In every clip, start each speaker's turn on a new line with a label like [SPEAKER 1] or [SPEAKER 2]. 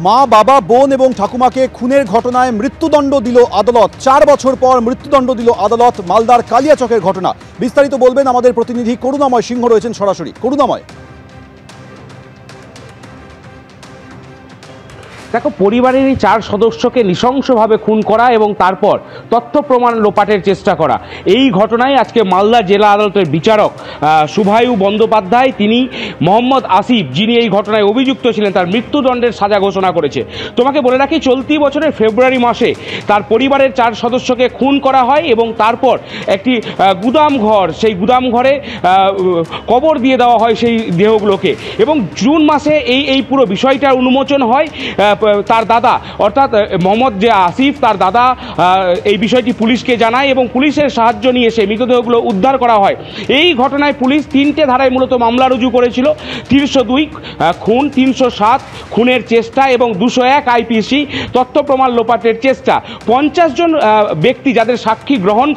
[SPEAKER 1] মা, বাবা, বোন এবং ঠাকুমাকে খুনের ঘটনায় মৃত্যুদণ্ড দিল আদালত। 4 বছর পর মৃত্যুদণ্ড দিল আদালত। মালদার কালিয়াচকের ঘটনা। বিস্তারিত বলবেন আমাদের প্রতিনিধি করুণাময় সিংহ, রয়েছেন সরাসরি। করুণাময়,
[SPEAKER 2] দেখো, পরিবারের এই 4 সদস্যকে নৃশংসভাবে খুন করা এবং তারপর তথ্য প্রমাণ লোপাটের চেষ্টা করা, এই ঘটনায় আজকে মালদা জেলা আদালতের বিচারক শুভায়ু বন্দ্যোপাধ্যায়, তিনি মোহাম্মদ আসিফ, যিনি এই ঘটনায় অভিযুক্ত ছিলেন, তার মৃত্যুদণ্ডের সাজা ঘোষণা করেছে। তোমাকে বলে রাখি, চলতি বছরের ফেব্রুয়ারি মাসে তার পরিবারের 4 সদস্যকে খুন করা হয় এবং তারপর একটি গুদাম ঘর, সেই গুদাম ঘরে কবর দিয়ে দেওয়া হয় সেই দেহগুলোকে। এবং জুন মাসে এই পুরো বিষয়টার উন্মোচন হয়। তার দাদা, অর্থাৎ মোহাম্মদ যে আসিফ, তার দাদা এই বিষয়টি পুলিশকে জানায় এবং পুলিশের সাহায্য নিয়ে সেই মৃতদেহগুলো উদ্ধার করা হয়। এই ঘটনায় পুলিশ 3টে ধারায় মূলত মামলা রুজু করেছিল। 302 খুন, 307 খুনের চেষ্টা এবং 201 আইপিসি তথ্য প্রমাণ লোপাটের চেষ্টা। 50 জন ব্যক্তি যাদের সাক্ষ্য গ্রহণ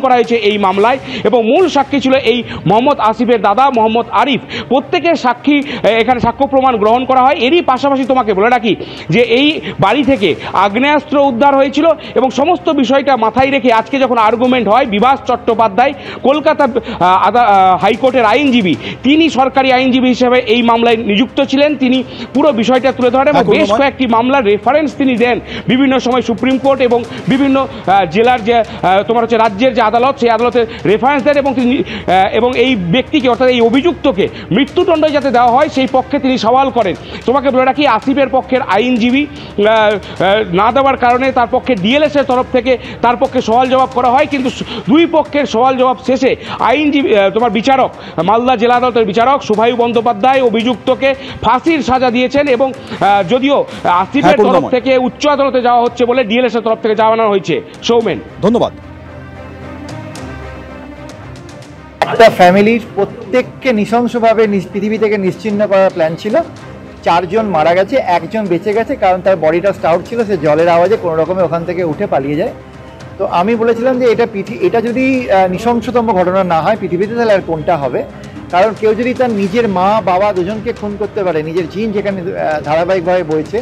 [SPEAKER 2] করা হয়েছে এই মামলায়, এবং মূল সাক্ষী ছিল এই মোহাম্মদ আসিফের দাদা মোহাম্মদ আরিফ। প্রত্যেকের সাক্ষী এখানে সাক্ষ্য প্রমাণ গ্রহণ করা হয়। এরই পাশাপাশি তোমাকে বলে রাখি যে এই বাড়ি থেকে আগ্নেয়াস্ত্র উদ্ধার হয়েছিল এবং সমস্ত বিষয়টা মাথায় রেখে আজকে যখন আর্গুমেন্ট হয়, বিভাস চট্টোপাধ্যায়, কলকাতা হাইকোর্টের আইনজীবী, তিনি সরকারি আইনজীবী হিসেবে এই মামলায় নিযুক্ত ছিলেন। তিনি পুরো বিষয়টা তুলে ধরেন এবং বেশ কয়েকটি মামলার রেফারেন্স তিনি দেন বিভিন্ন সময় সুপ্রিম কোর্ট এবং বিভিন্ন জেলার যে তোমার হচ্ছে রাজ্যের যে আদালত, সেই আদালতের রেফারেন্স দেন এবং তিনি এবং এই ব্যক্তিকে, অর্থাৎ এই অভিযুক্তকে মৃত্যুদণ্ড যাতে দেওয়া হয় সেই পক্ষে তিনি সওয়াল করেন। তোমাকে বলে রাখি, আসিফের পক্ষের আইনজীবী না দেওয়ার কারণে তার পক্ষে ডিএলএস এর তরফ থেকে তার পক্ষে সওয়াল জবাব করা হয়, কিন্তু দুই পক্ষের সওয়াল জবাব শেষে আইনজীবী বিচারক, মালদা জেলা আদালতের বিচারক শুভায়ু বন্দ্যোপাধ্যায় অভিযুক্তকে ফাঁসির সাজা দিয়েছেন। এবং যদিও আসিফের তরফ থেকে উচ্চ আদালতে যাওয়া হচ্ছে বলে ডিএলএস এর তরফ থেকে জানানো হয়েছে। সৌমেন,
[SPEAKER 1] ধন্যবাদ।
[SPEAKER 3] একটা ফ্যামিলির প্রত্যেককে নৃশংসভাবে পৃথিবী থেকে নিশ্চিহ্ন করার প্ল্যান ছিল। 4 জন মারা গেছে, 1 জন বেঁচে গেছে, কারণ তার বডিটা স্টাউট ছিল, সে জলের আওয়াজে কোনো রকমে ওখান থেকে উঠে পালিয়ে যায়। তো আমি বলেছিলাম যে এটা যদি নৃশংসতম ঘটনা না হয় পৃথিবীতে, তাহলে আর কোনটা হবে? কারণ কেউ যদি তার নিজের মা, বাবা দুজনকে খুন করতে পারে, নিজের জিন যেখানে ধারাবাহিকভাবে বইছে,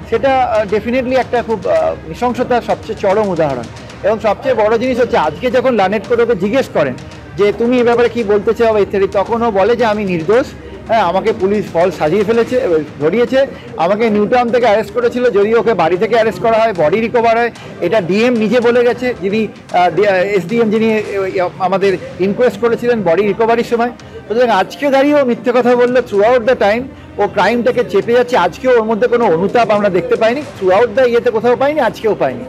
[SPEAKER 3] সেটা ডেফিনেটলি একটা খুব নৃশংসতার সবচেয়ে চরম উদাহরণ। এবং সবচেয়ে বড় জিনিস হচ্ছে, আজকে যখন লানেট করে ওকে জিজ্ঞেস করেন যে তুমি এ ব্যাপারে কী বলতে চাও ইত্যাদি, তখন ও বলে যে আমি নির্দোষ। হ্যাঁ, আমাকে পুলিশ ফল সাজিয়ে ফেলেছে, ধরিয়েছে, আমাকে নিউটাউন থেকে অ্যারেস্ট করেছিল, যদি ওকে বাড়ি থেকে অ্যারেস্ট করা হয়, বডি রিকভার হয়। এটা ডিএম নিজে বলে গেছে, যিনি এসডিএম, যিনি আমাদের ইনকোয়েস্ট করেছিলেন বডি রিকভারির সময়। সুতরাং আজকে দাঁড়িয়েও মিথ্যে কথা বললে থ্রু আউট দ্য টাইম ও ক্রাইমটাকে চেপে যাচ্ছে। আজকেও ওর মধ্যে কোনো অনুতাপ আমরা দেখতে পাইনি, থ্রু আউট দ্য ইয়েতে কোথাও পাইনি, আজকেও পাইনি।